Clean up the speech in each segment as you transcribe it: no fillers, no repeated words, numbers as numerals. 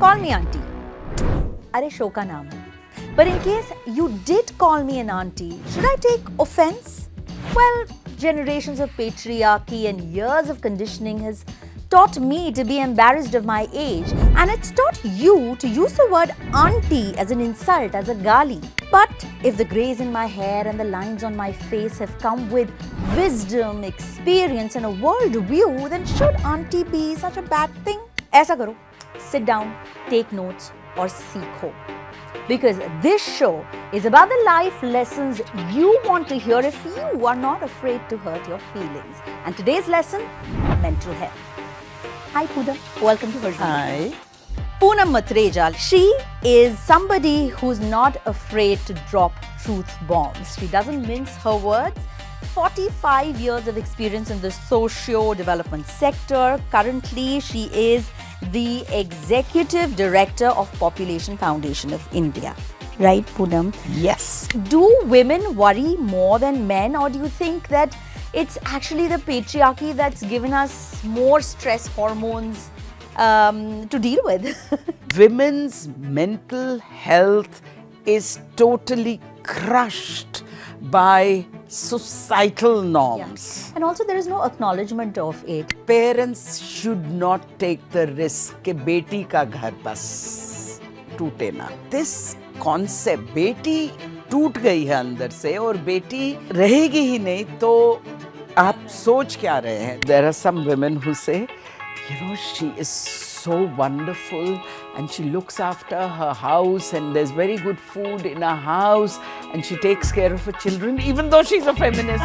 Call me auntie. अरे show का नाम है. But in case you did call me an auntie, should I take offense? Well, generations of patriarchy and years of conditioning has taught me to be embarrassed of my age, and it's taught you to use the word auntie as an insult, as a gali. But if the greys in my hair and the lines on my face have come with wisdom, experience and a world view, then should auntie be such a bad thing? ऐसा करो, sit down, take notes और सीखो. Because this show is about the life lessons you want to hear if you are not afraid to hurt your feelings. And today's lesson, mental health. Hi Poonam, welcome to her. Hi. Poonam Muttreja, she is somebody who's not afraid to drop truth bombs. She doesn't mince her words. 45 years of experience in the socio-development sector. Currently, she is the Executive Director of Population Foundation of India. Right, Poonam? Yes. Do women worry more than men, or do you think that it's actually the patriarchy that's given us more stress hormones to deal with? Women's mental health is totally crushed by societal norms. And also there is no acknowledgement of it. Parents should not take the risk कि बेटी का घर बस टूटे ना. This concept, बेटी टूट गई है अंदर से और बेटी रहेगी ही नहीं, तो आप सोच क्या रहे हैं? There are some women who say, you know, she is so wonderful and she looks after her house and there's very good food in her house and she takes care of her children even though she's a feminist.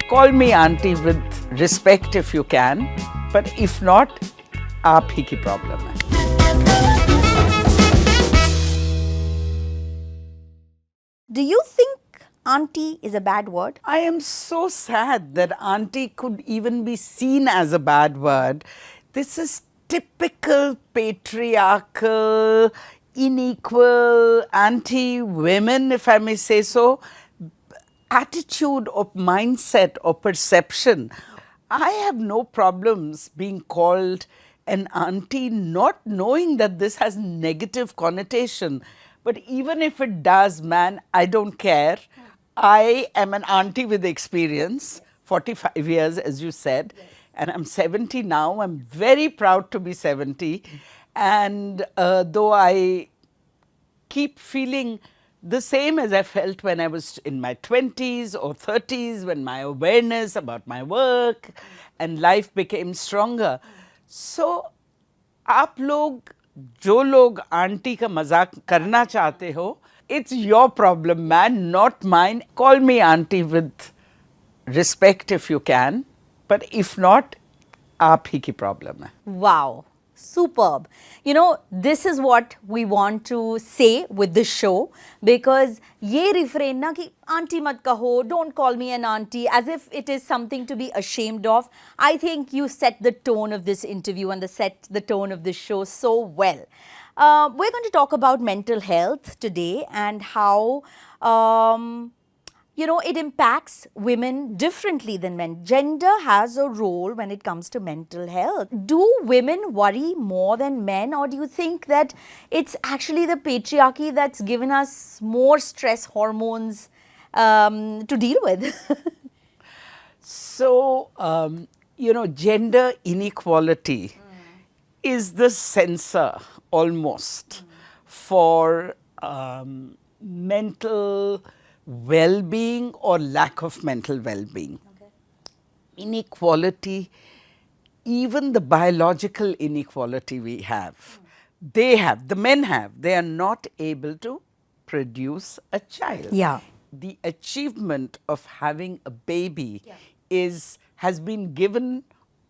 Call me auntie with respect if you can, but if not, आप ही की problem है. Do you think auntie is a bad word? I am so sad that auntie could even be seen as a bad word. This is typical patriarchal, unequal, anti-women, if I may say so, attitude or mindset or perception. I have no problems being called an auntie, not knowing that this has negative connotation. But even if it does, man, I don't care. I am an auntie with experience, 45 years, as you said. And I'm 70 now. I'm very proud to be 70. And though I keep feeling the same as I felt when I was in my 20s or 30s, when my awareness about my work and life became stronger. So, आप लोग जो लोग aunty का मजाक करना चाहते हो, it's your problem, man, not mine. Call me auntie with respect if you can. But if not, आप ही की problem है. Wow, superb. You know, this is what we want to say with this show, because ये refrain ना कि auntie मत कहो, don't call me an auntie, as if it is something to be ashamed of. I think you set the tone of this interview and set the tone of this show so well. We're going to talk about mental health today and how you know, it impacts women differently than men. Gender has a role when it comes to mental health. Do women worry more than men, or do you think that it's actually the patriarchy that's given us more stress hormones to deal with? So, you know, gender inequality is the censor almost for mental well-being or lack of mental well-being. Okay. Inequality, even the biological inequality we have, they have, the men have, they are not able to produce a child. Yeah. The achievement of having a baby has been given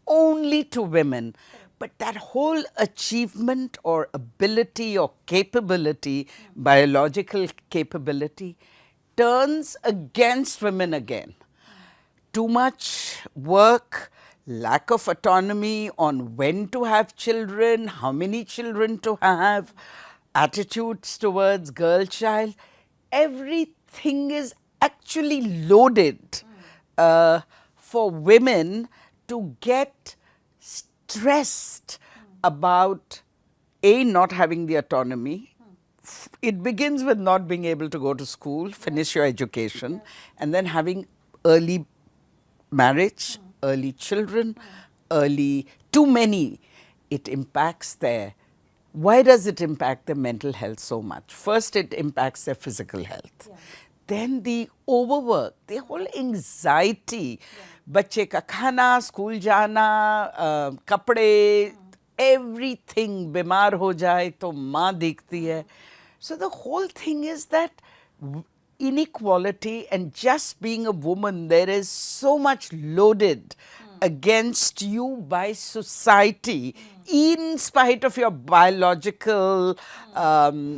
only to women. But that whole achievement or ability or capability, biological capability, turns against women again. Too much work, lack of autonomy on when to have children, how many children to have, attitudes towards girl child, everything is actually loaded for women to get stressed about not having the autonomy. It begins with not being able to go to school, finish your education, and then having early marriage, early children, early, too many. It impacts their, why does it impact their mental health so much? First, it impacts their physical health. Then the overwork, the whole anxiety, बच्चे का खाना, school जाना, कपड़े, everything, बीमार हो जाए तो माँ देखती है. So the whole thing is that inequality, and just being a woman, there is so much loaded against you by society, in spite of your biological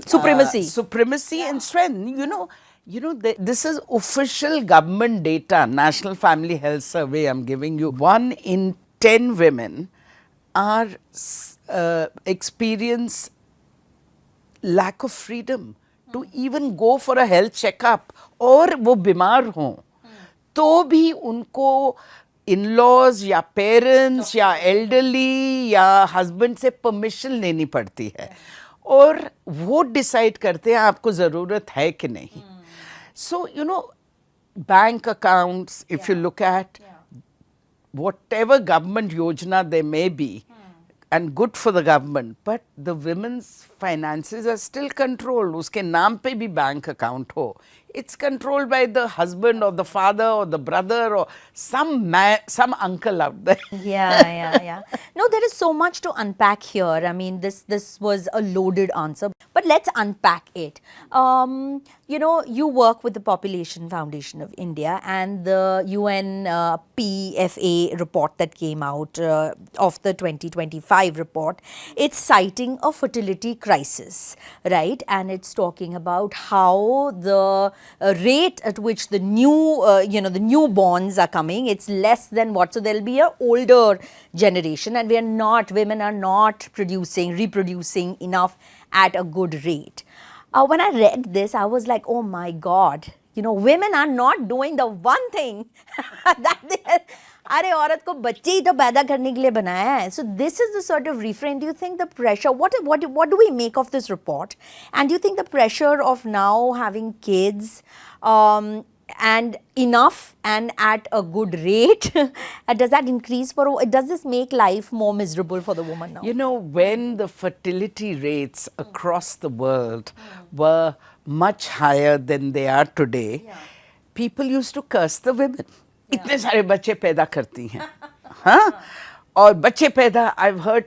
supremacy and strength. This is official government data, National Family Health Survey I'm giving you. 1 in 10 women are experience lack of freedom to even go for a health checkup, और वो बीमार हों तो भी उनको in-laws या parents या elderly या husband से permission लेनी पड़ती है, और वो decide करते हैं आपको ज़रूरत है कि नहीं. So, bank accounts, if you look at whatever government yojana there may be, and good for the government, but the women's finances are still controlled. Uske naam pe bhi bank account ho. It's controlled by the husband or the father or the brother or some uncle out there. Yeah. No, there is so much to unpack here. I mean, this was a loaded answer, but let's unpack it. You work with the Population Foundation of India and the UN PFA report that came out of the 2025 report. It's citing a fertility crisis, right? And it's talking about how the rate at which the newborns are coming, it's less than what, so there'll be a older generation, and women are not reproducing enough at a good rate. When I read this, I was like, oh my God, women are not doing the one thing that they अरे औरत को बच्चे ही तो पैदा करने के लिए बनाया है. So this is the sort of refrain. Do you think the pressure, what do we make of this report? And do you think the pressure of now having kids and enough and at a good rate, does that increase does this make life more miserable for the woman now? When the fertility rates across the world were much higher than they are today, people used to curse the women. इतने सारे बच्चे पैदा करती हैं, हाँ, और बच्चे पैदा, I've heard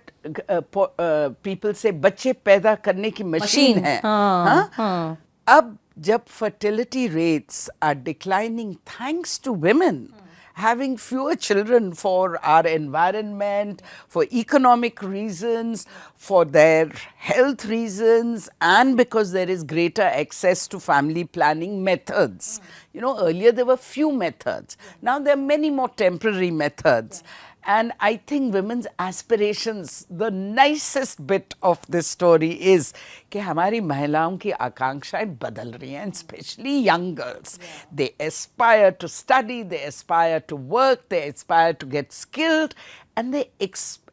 people say बच्चे पैदा करने की मशीन है, हाँ. अब जब fertility rates are declining thanks to women having fewer children for our environment, for economic reasons, for their health reasons, and because there is greater access to family planning methods. Earlier there were few methods. Now there are many more temporary methods. And I think women's aspirations, the nicest bit of this story is कि हमारी महिलाओं की आकांक्षाएं बदल रही हैं, especially young girls. They aspire to study, they aspire to work, they aspire to get skilled, and they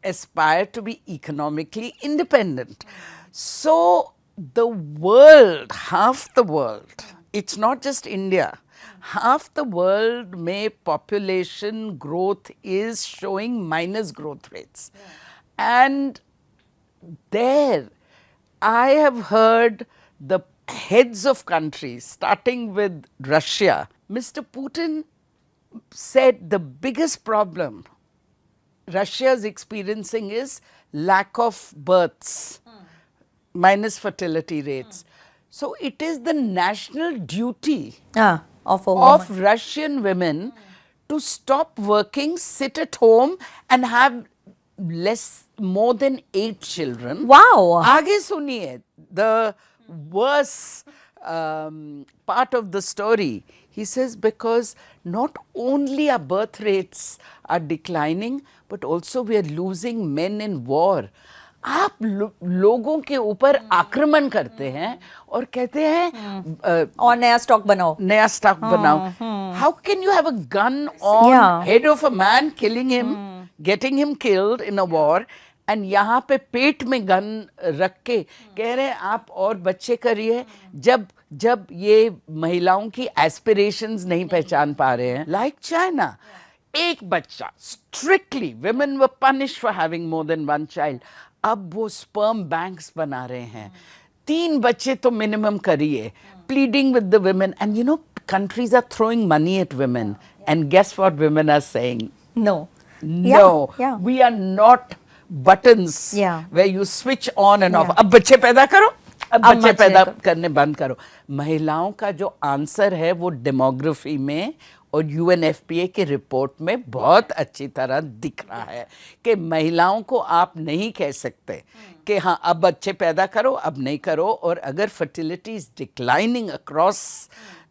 aspire to be economically independent. So the world, half the world, it's not just India, half the world में population growth is showing minus growth rates. And there, I have heard the heads of countries, starting with Russia. Mr. Putin said the biggest problem Russia is experiencing is lack of births, minus fertility rates. So it is the national duty of Russian women to stop working, sit at home and have more than 8 children. Wow. आगे सुनिए, the worst part of the story. He says because not only our birth rates are declining, but also we are losing men in war. आप लोगों के ऊपर आक्रमण करते हैं और कहते हैं और नया स्टॉक बनाओ. How can you have a gun on head of a man, killing him, getting him killed in a war, and यहाँ पे पेट में गन रख के कह रहे हैं आप और बच्चे करिए, जब ये महिलाओं की एस्पिरेशंस नहीं पहचान पा रहे हैं. लाइक चाइना, एक बच्चा, strictly women were punished for having more than one child. अब वो स्पर्म बैंक्स बना रहे हैं. 3 बच्चे तो मिनिमम करिए, pleading with the women. And you know, countries are throwing money at women. And guess what women are saying? No. No, Yeah. we are not buttons Yeah. where you switch on and off. Yeah. अब बच्चे पैदा करो, अब अब बच्चे मत पैदा करो. करने बंद करो. महिलाओं का जो आंसर है वो डेमोग्राफी में और यूएनएफपीए की रिपोर्ट में बहुत अच्छी तरह दिख रहा है कि महिलाओं को आप नहीं कह सकते कि हाँ अब बच्चे पैदा करो, अब नहीं करो. और अगर fertility is declining across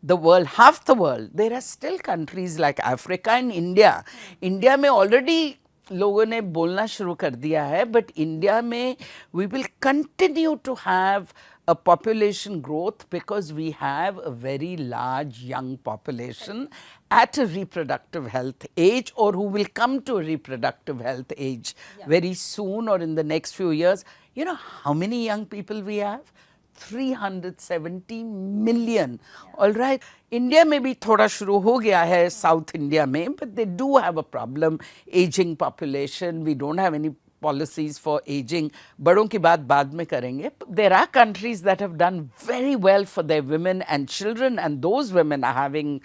the world, half the world, there are still countries like Africa and India. India में already लोगों ने बोलना शुरू कर दिया है, but India में we will continue to have a population growth because we have a very large young population at a reproductive health age, or who will come to a reproductive health age very soon or in the next few years. You know how many young people we have? 370 million. All right. India में भी थोड़ा शुरू हो गया है, South India में, but they do have a problem, aging population. We don't have any policies for aging. बड़ों की बात बाद में करेंगे. There are countries that have done very well for their women and children, and those women are having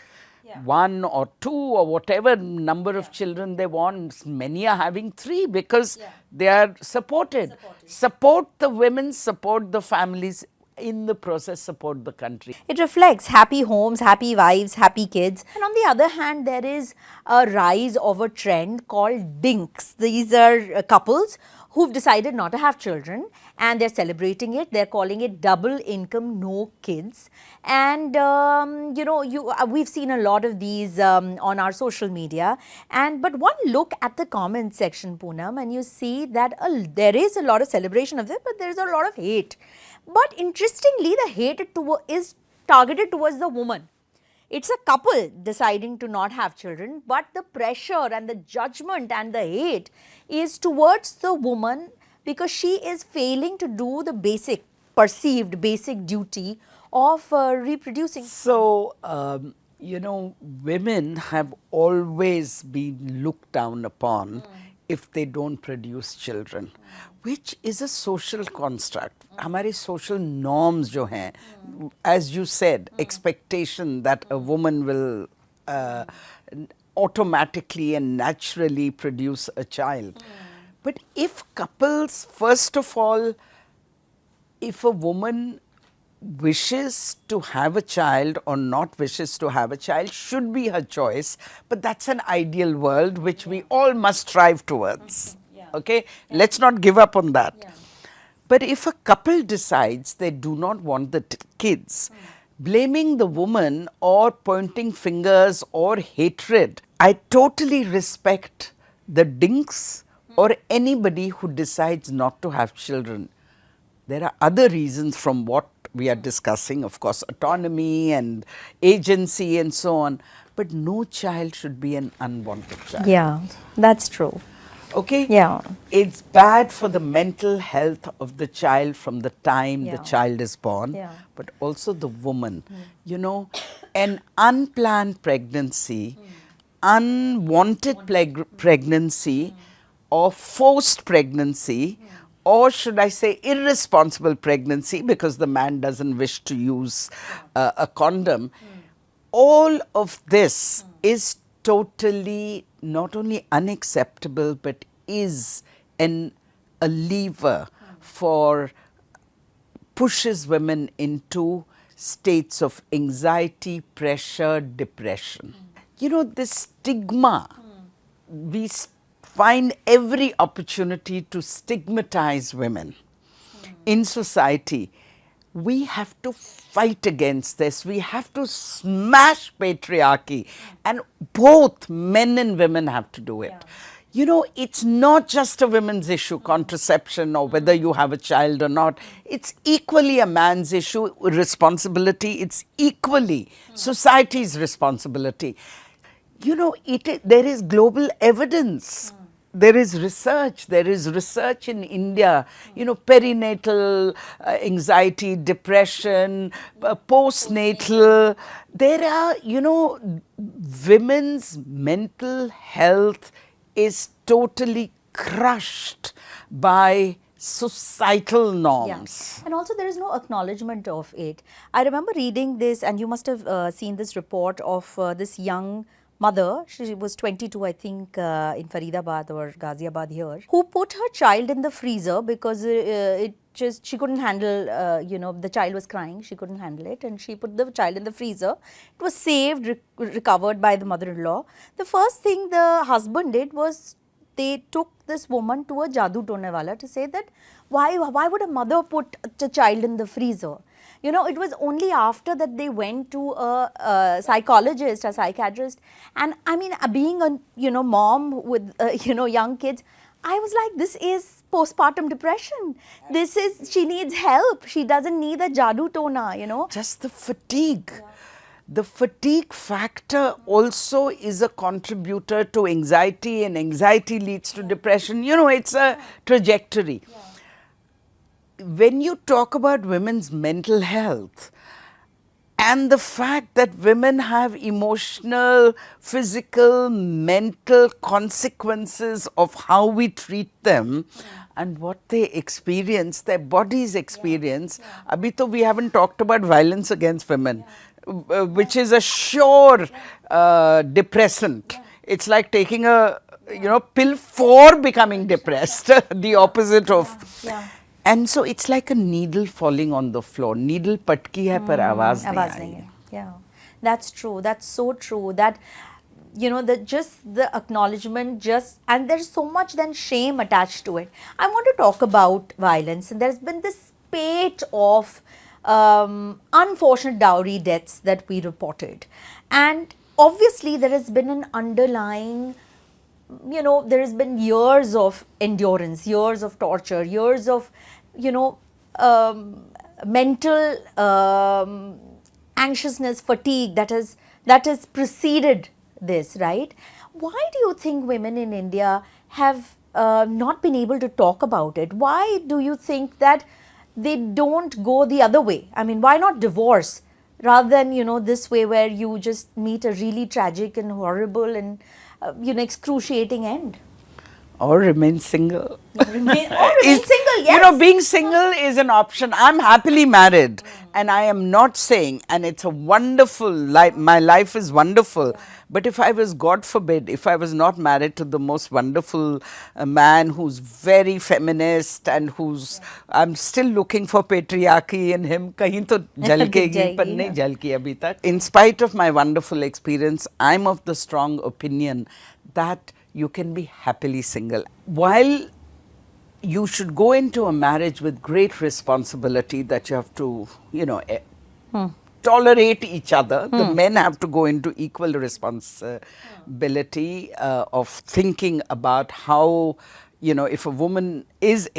1 or 2 or whatever number of children they want. Many are having 3 because they are supported. Support the women, support the families. In the process, support the country. It reflects happy homes, happy wives, happy kids. And on the other hand, there is a rise of a trend called dinks. These are couples who've decided not to have children, and they're celebrating it. They're calling it double income, no kids. And you know, we've seen a lot of these on our social media. But one look at the comment section, Poonam, and you see that there is a lot of celebration of this, but there is a lot of hate. But interestingly, the hate is targeted towards the woman. It's a couple deciding to not have children, but the pressure and the judgment and the hate is towards the woman because she is failing to do the perceived basic duty of reproducing. So, you know, women have always been looked down upon if they don't produce children, which is a social construct. हमारे social norms जो हैं, as you said, expectation that a woman will automatically and naturally produce a child. But if couples, first of all, if a woman wishes to have a child or not wishes to have a child should be her choice, but that's an ideal world which we all must strive towards. Okay? Let's not give up on that. But if a couple decides they do not want the kids, blaming the woman or pointing fingers or hatred, I totally respect the dinks or anybody who decides not to have children. There are other reasons from what we are discussing, of course, autonomy and agency and so on, but no child should be an unwanted child. Yeah, that's true. Okay? Yeah. It's bad for the mental health of the child from the time the child is born, but also the woman. You know, an unplanned pregnancy, unwanted pregnancy, or forced pregnancy, or should I say irresponsible pregnancy because the man doesn't wish to use a condom, all of this is totally not only unacceptable but is a lever for pushes women into states of anxiety, pressure, depression. You know, this stigma, we find every opportunity to stigmatize women in society. We have to fight against this. We have to smash patriarchy, and both men and women have to do it. You know, it's not just a women's issue, contraception or whether you have a child or not. It's equally a man's issue, responsibility. It's equally society's responsibility. You know, there is global evidence there is research in India, perinatal anxiety, depression, postnatal. There are, women's mental health is totally crushed by societal norms. And also, there is no acknowledgement of it. I remember reading this, and you must have seen this report of this young mother. She was 22, I think, in Faridabad or Ghaziabad here, who put her child in the freezer because she couldn't handle, the child was crying, she couldn't handle it, and she put the child in the freezer. It was saved, recovered by the mother-in-law. The first thing the husband did was they took this woman to a jadoo tone wala to say that why would a mother put a child in the freezer? It was only after that they went to a psychologist, a psychiatrist, and I mean, being a mom with young kids, I was like, this is postpartum depression. She needs help. She doesn't need a jadoo tona. Just the fatigue. The fatigue factor also is a contributor to anxiety, and anxiety leads to depression. It's a trajectory. When you talk about women's mental health and the fact that women have emotional, physical, mental consequences of how we treat them and what they experience, their bodies experience. Abhi to we haven't talked about violence against women. Which is a sure depressant. It's like taking a pill for becoming depressed, the opposite of. And so it's like a needle falling on the floor. Needle patki hai par awaaz nahi aayi. Yeah, that's true. That's so true. That just the acknowledgement, and there's so much then shame attached to it. I want to talk about violence, and there's been this spate of unfortunate dowry deaths that we reported, and obviously there has been an underlying, there has been years of endurance, years of torture, years of mental anxiousness, fatigue that has preceded this, right? Why do you think women in India have not been able to talk about it? Why do you think that they don't go the other way? I mean, why not divorce rather than, this way where you just meet a really tragic and horrible and, excruciating end? Or remain single. Remain single, yes. Being single is an option. I'm happily married and I am not saying, and it's a wonderful life, my life is wonderful. But if I was, God forbid, if I was not married to the most wonderful man who's very feminist and I'm still looking for patriarchy in him. Kahin to jalkegi, par nahi jalki abhi tak. In spite of my wonderful experience, I'm of the strong opinion that you can be happily single. While you should go into a marriage with great responsibility that you have to, tolerate each other. The men have to go into equal responsibility of thinking about how, if a woman is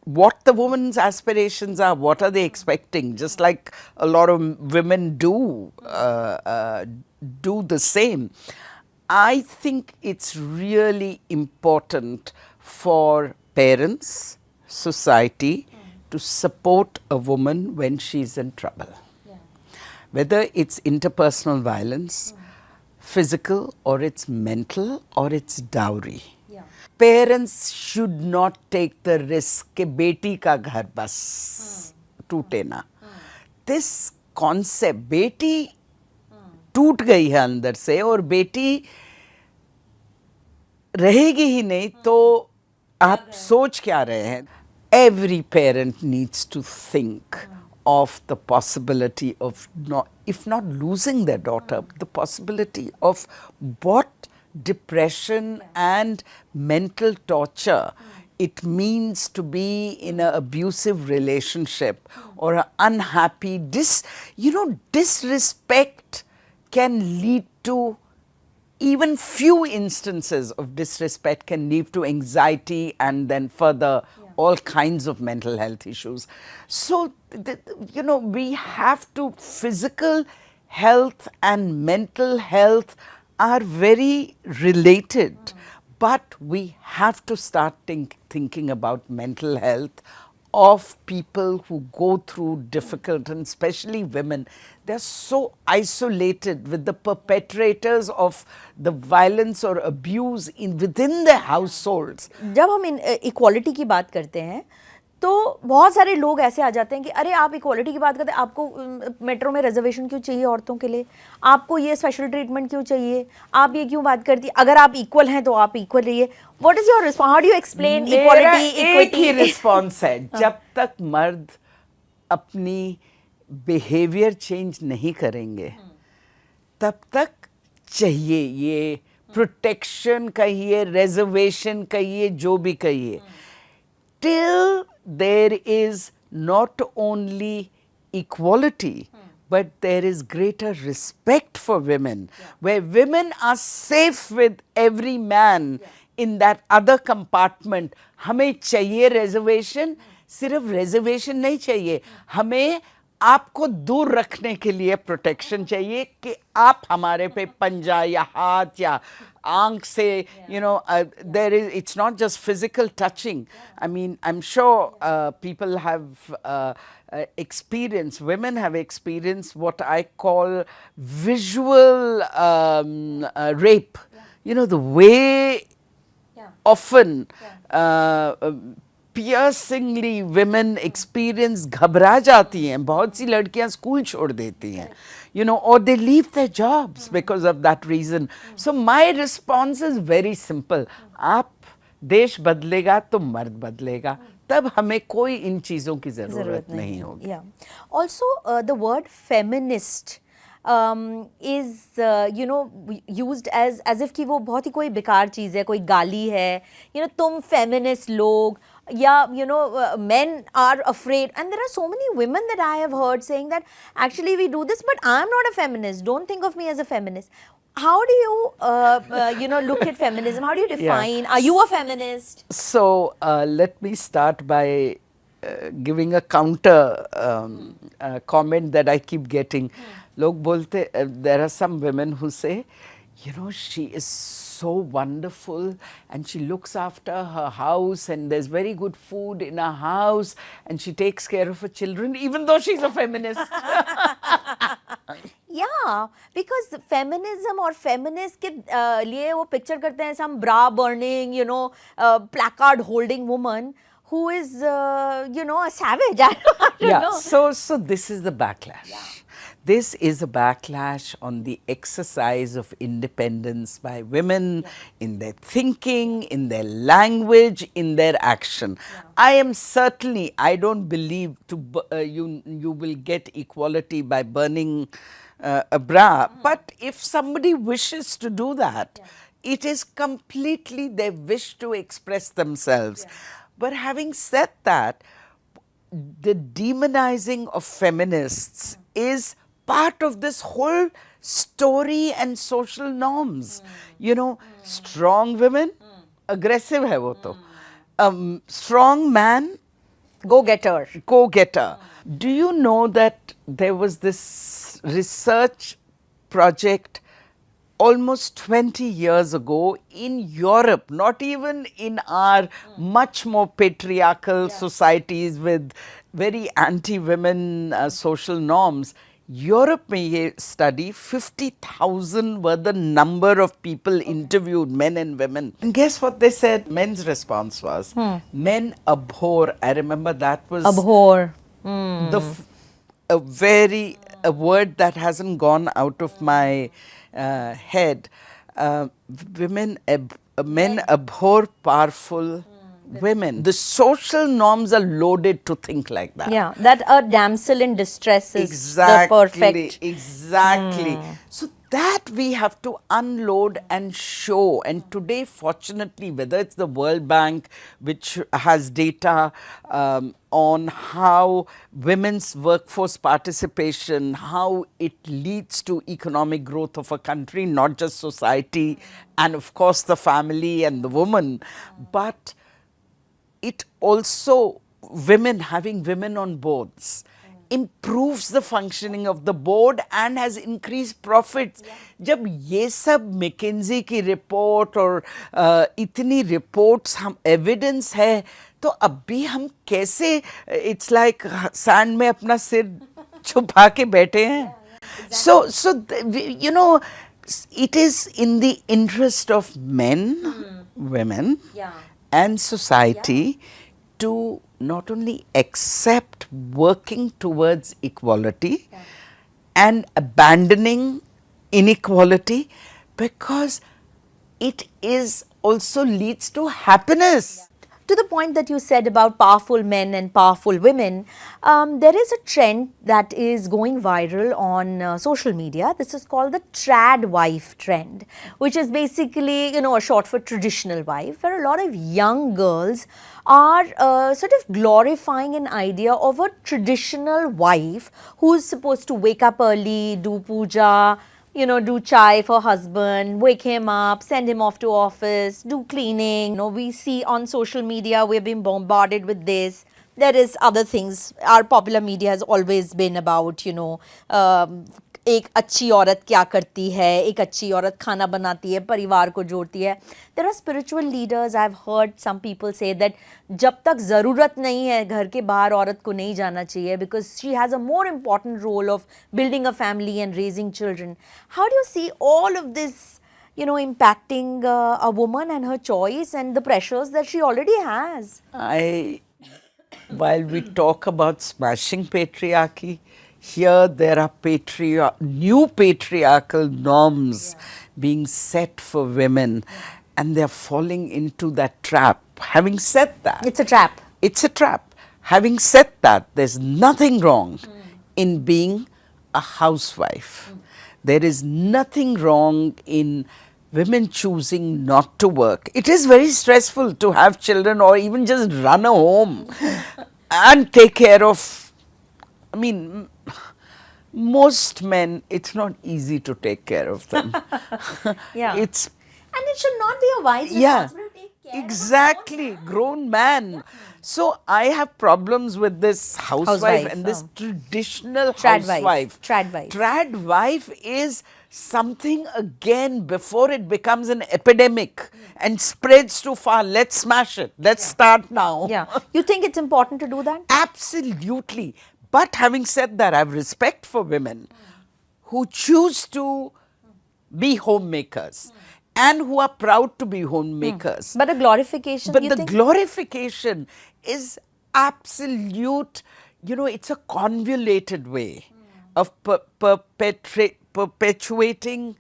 what the woman's aspirations are, what are they expecting? Just like a lot of women do the same. I think it's really important for parents, society, to support a woman when she's in trouble. Whether it's interpersonal violence, physical, or it's mental, or it's dowry. Parents should not take the risk ke beti ka ghar bas toote na. This concept, beti टूट गई है अंदर से और बेटी रहेगी ही नहीं तो आप सोच क्या रहे हैं? Every parent needs to think of the possibility of if not losing their daughter, the possibility of what depression and mental torture it means to be in an abusive relationship or an unhappy disrespect can lead to, even few instances of disrespect can lead to anxiety and then further all kinds of mental health issues. So, we have to, physical health and mental health are very related. But we have to start thinking about mental health of people who go through difficult, and especially women. They're so isolated with the perpetrators of the violence or abuse within their households. जब हम equality की बात करते हैं तो बहुत सारे लोग ऐसे आ जाते हैं कि अरे आप इक्वालिटी की बात करते हैं, आपको मेट्रो में रिजर्वेशन क्यों चाहिए औरतों के लिए, आपको ये स्पेशल ट्रीटमेंट क्यों चाहिए, आप ये क्यों बात करती, अगर आप इक्वल हैं तो आप इक्वल रहिए. What is your response, how do you explain equality equity? एक ही रिस्पॉन्स है, जब तक मर्द अपनी बिहेवियर चेंज नहीं करेंगे तब तक चाहिए ये प्रोटेक्शन कहिए, रिजर्वेशन कहिए, जो भी कहिए, till there is not only equality, but there is greater respect for women, where women are safe with every man in that other compartment. हमें चाहिए reservation, सिर्फ reservation नहीं चाहिए, हमें आपको दूर रखने के लिए प्रोटेक्शन चाहिए कि आप हमारे पे पंजा या हाथ या आंख से, you know, there is, it's not just physical touching. I mean, I'm sure people have experienced, women have experienced what I call visual rape. You know, the way often piercingly women experience, घबरा जाती हैं, बहुत सी लड़कियां school छोड़ देती हैं, you know, or they leave their jobs because of that reason. So my response is very simple. आप देश बदलेगा तो मर्द बदलेगा, तब हमें कोई इन चीज़ों की ज़रूरत नहीं होगी. Yeah. Also, the word feminist is you know used as if कि वो बहुत ही कोई बेकार चीज़ है, कोई गाली है, you know, तुम feminist लोग, या you know men are afraid, and there are so many women that I have heard saying that actually we do this, but I'm not a feminist, don't think of me as a feminist. How do you you know look at feminism? How do you define? Are you a feminist? So let me start by giving a counter comment that I keep getting. लोग बोलते, there are some women who say, you know, she is so wonderful and she looks after her house and there's very good food in her house and she takes care of her children even though she's a feminist. Yeah, because feminism or feminist के लिए वो picture करते हैं some bra burning, you know, placard holding woman who is you know a savage. I don't know. So this is the backlash. This is a backlash on the exercise of independence by women in their thinking, in their language, in their action. I am certainly, I don't believe you will get equality by burning a bra. But if somebody wishes to do that, it is completely their wish to express themselves. But having said that, the demonizing of feminists is part of this whole story and social norms. You know, strong women, aggressive hai wo to. Strong man, Go-getter. go-getter. Do you know that there was this research project almost 20 years ago in Europe, not even in our much more patriarchal societies with very anti-women social norms. Europe में ये study, 50,000 were the number of people interviewed, men and women. And guess what they said? Men's response was, men abhor. I remember that was Abhor. a word that hasn't gone out of my head. Men abhor powerful women. The social norms are loaded to think like that. Yeah, that a damsel in distress is the perfect. Exactly. So that we have to unload and show. And today, fortunately, whether it's the World Bank, which has data on how women's workforce participation, how it leads to economic growth of a country, not just society, and of course the family and the woman, but it also, having women on boards, improves the functioning of the board and has increased profits. जब ये सब McKinsey की report और इतनी reports हम evidence है, तो अब भी हम कैसे it's like sand में अपना सिर छुपा के बैठे हैं? So you know, it is in the interest of men, women, and society to not only accept working towards equality and abandoning inequality, because it is also leads to happiness. To the point that you said about powerful men and powerful women, there is a trend that is going viral on social media. This is called the trad wife trend, which is basically, you know, a short for traditional wife, where a lot of young girls are sort of glorifying an idea of a traditional wife who's supposed to wake up early, do puja, you know, do chai for husband, wake him up, send him off to office, do cleaning. You know, we see on social media, we've been bombarded with this. There is other things. Our popular media has always been about, you know, एक अच्छी औरत क्या करती है, एक अच्छी औरत खाना बनाती है, परिवार को जोड़ती है. There are spiritual leaders, I've heard some people say that जब तक ज़रूरत नहीं है घर के बाहर औरत को नहीं जाना चाहिए, because she has a more important role of building a family and raising children. How do you see all of this, you know, impacting a woman and her choice and the pressures that she already has? While we talk about smashing patriarchy, here there are new patriarchal norms being set for women, and they're falling into that trap. Having said that, it's a trap. It's a trap. Having said that, there's nothing wrong in being a housewife. There is nothing wrong in women choosing not to work. It is very stressful to have children or even just run a home and take care of, I mean, most men, it's not easy to take care of them. Yeah. And it should not be a wife's responsibility to take care exactly, of a grown man. So I have problems with this housewife and this traditional housewife. Trad wife. Trad wife is something again before it becomes an epidemic and spreads too far. Let's smash it. Let's start now. Yeah. You think it's important to do that? Absolutely. But having said that, I have respect for women who choose to be homemakers and who are proud to be homemakers. But a glorification, But you the think? glorification is absolute, you know, it's a convoluted way of perpetuating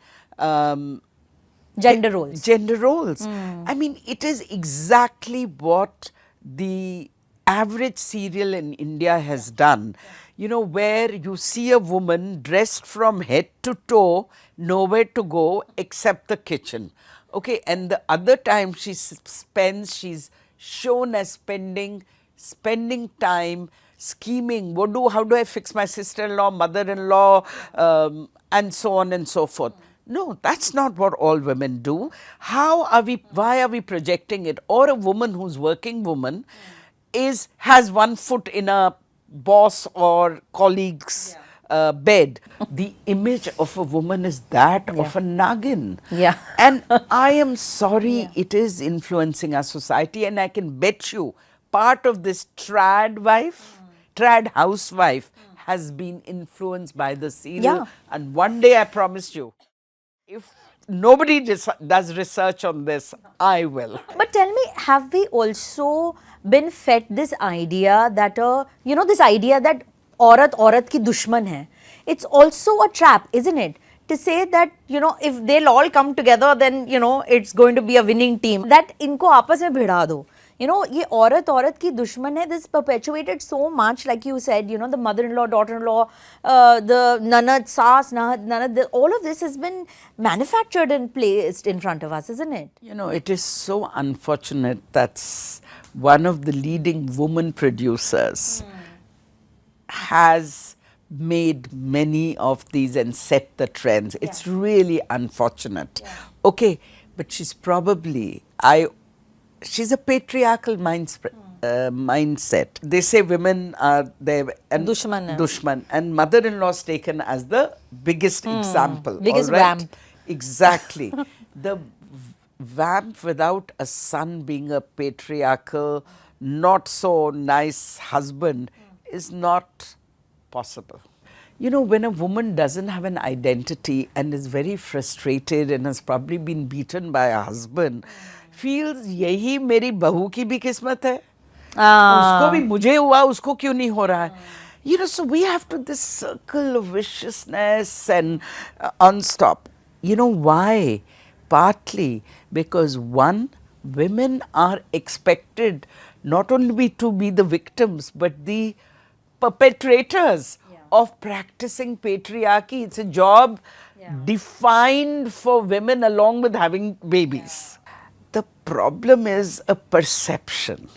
Gender roles. Gender roles. I mean, it is exactly what the average serial in India has done. You know, where you see a woman dressed from head to toe, nowhere to go except the kitchen. Okay, and the other time she's shown as spending time scheming. How do I fix my sister-in-law, mother-in-law, and so on and so forth. No, that's not what all women do. Why are we projecting it? Or a woman who's working woman has one foot in a boss or colleague's bed. The image of a woman is that of a nagin. Yeah. And I am sorry, it is influencing our society, and I can bet you part of this trad housewife has been influenced by the serial. Yeah. And one day I promise you, if nobody does research on this, I will. But tell me, have we also been fed this idea that, this idea that औरत की दुश्मन है? It's also a trap, isn't it? To say that, if they'll all come together, then, it's going to be a winning team. That इनको आपस में भिड़ा दो. ये औरत की दुश्मन है. This perpetuated so much, like you said, the mother-in-law, daughter-in-law, the nanad, saas, nanad, all of this has been manufactured and placed in front of us, isn't it? It is so unfortunate that one of the leading woman producers has made many of these and set the trends. It's really unfortunate. Okay, but she's probably, she's a patriarchal mindset. They say women are their dushman, and mother-in-law's taken as the biggest example. Biggest all right? vamp. Exactly. The vamp without a son being a patriarchal, not so nice husband is not possible. You know, when a woman doesn't have an identity and is very frustrated and has probably been beaten by a husband, feels यही मेरी बहू की भी किस्मत है, उसको भी मुझे हुआ, उसको क्यों नहीं हो रहा है? You know, so we have to this circle of viciousness and unstop. You know why? Partly because one, women are expected not only to be the victims but the perpetrators of practicing patriarchy. It's a job defined for women along with having babies. The problem is a perception.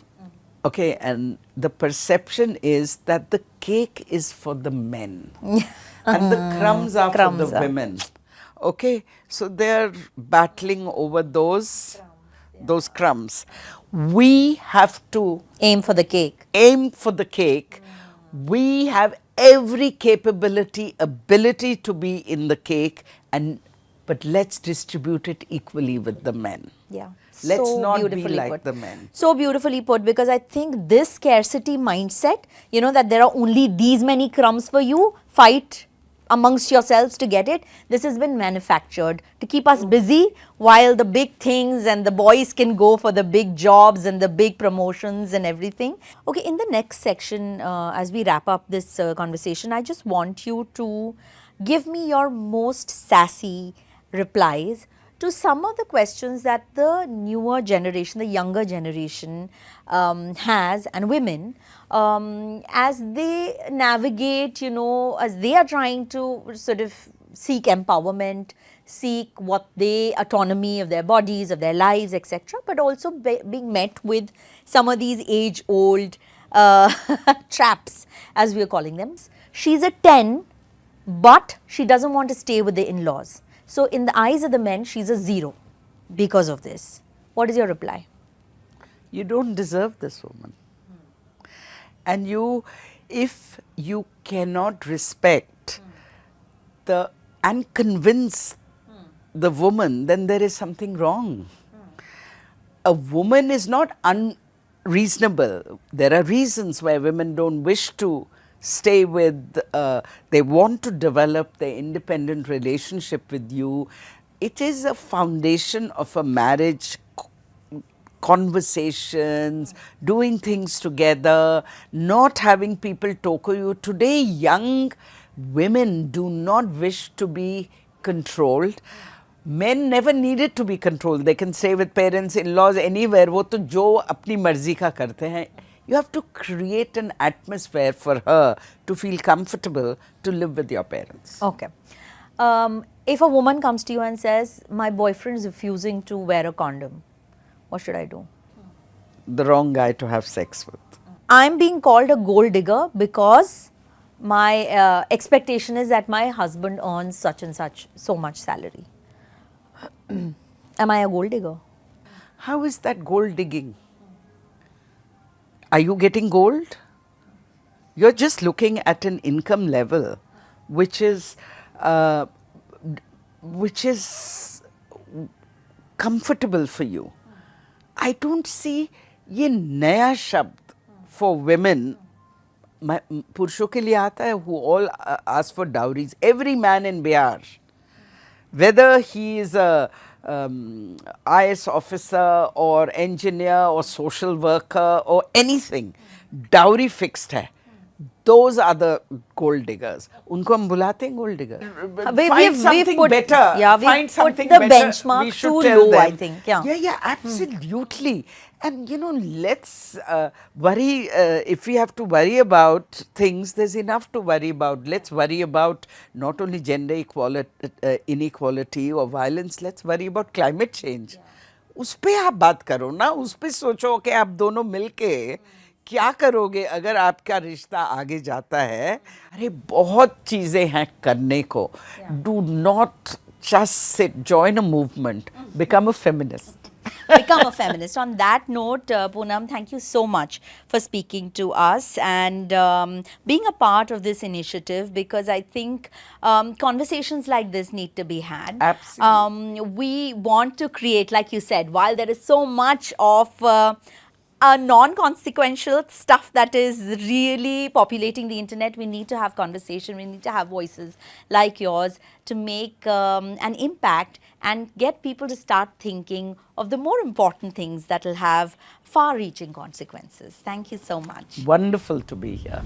Okay, and the perception is that the cake is for the men and the crumbs are for the women. Okay, so they're battling over those crumbs. We have to Aim for the cake. aim for the cake. We have every ability to be in the cake, but let's distribute it equally with the men. Yeah. Let's So not be beautifully like put. the men. So beautifully put, because I think this scarcity mindset, you know, that there are only these many crumbs for you, fight amongst yourselves to get it. This has been manufactured to keep us busy while the big things and the boys can go for the big jobs and the big promotions and everything. Okay, in the next section, as we wrap up this conversation, I just want you to give me your most sassy replies to some of the questions that the newer generation, the younger generation has, and women, as they navigate, you know, as they are trying to sort of seek empowerment, seek what they, autonomy of their bodies, of their lives, etc., but also being met with some of these age-old traps, as we are calling them. She's a 10, but she doesn't want to stay with the in-laws. So in the eyes of the men, she's a 0 because of this. What is your reply? You don't deserve this woman. And if you cannot respect and convince the woman, then there is something wrong. A woman is not unreasonable. There are reasons why women don't wish to stay with, they want to develop their independent relationship with you. It is a foundation of a marriage, conversations, doing things together, not having people talk to you. Today, young women do not wish to be controlled. Men never needed to be controlled. They can stay with parents, in-laws, anywhere. वो तो जो अपनी मर्जी का करते हैं. You have to create an atmosphere for her to feel comfortable to live with your parents. Okay. If a woman comes to you and says, my boyfriend is refusing to wear a condom, what should I do? The wrong guy to have sex with. I'm being called a gold digger because my expectation is that my husband earns such and such, so much salary. Am I a gold digger? How is that gold digging? Are you getting gold? You're just looking at an income level which is comfortable for you. I don't see ये नया शब्द for women. पुरुषों के लिए आता है who all ask for dowries. Every man in Bihar, whether he is a IS officer or engineer or social worker or anything, dowry fixed hai. Those are the gold diggers. उनको हम बुलाते हैं gold digger. Find something better. Yeah, Find something the better. benchmark We should too tell low, them. I think. Yeah, absolutely. And you know, let's worry. If we have to worry about things, there's enough to worry about. Let's worry about not only gender inequality or violence. Let's worry about climate change. उस पे आप बात करो ना. उस पे सोचो कि आप दोनों मिलके क्या करोगे अगर आपका रिश्ता आगे जाता है. अरे बहुत चीजें हैं करने को. Do not just sit. Join a movement. Become a feminist. become a feminist. On that note, Poonam, thank you so much for speaking to us and being a part of this initiative, because I think conversations like this need to be had. Absolutely. We want to create, like you said, while there is so much of non-consequential stuff that is really populating the internet, we need to have conversation, we need to have voices like yours to make an impact and get people to start thinking of the more important things that will have far-reaching consequences. Thank you so much. Wonderful to be here.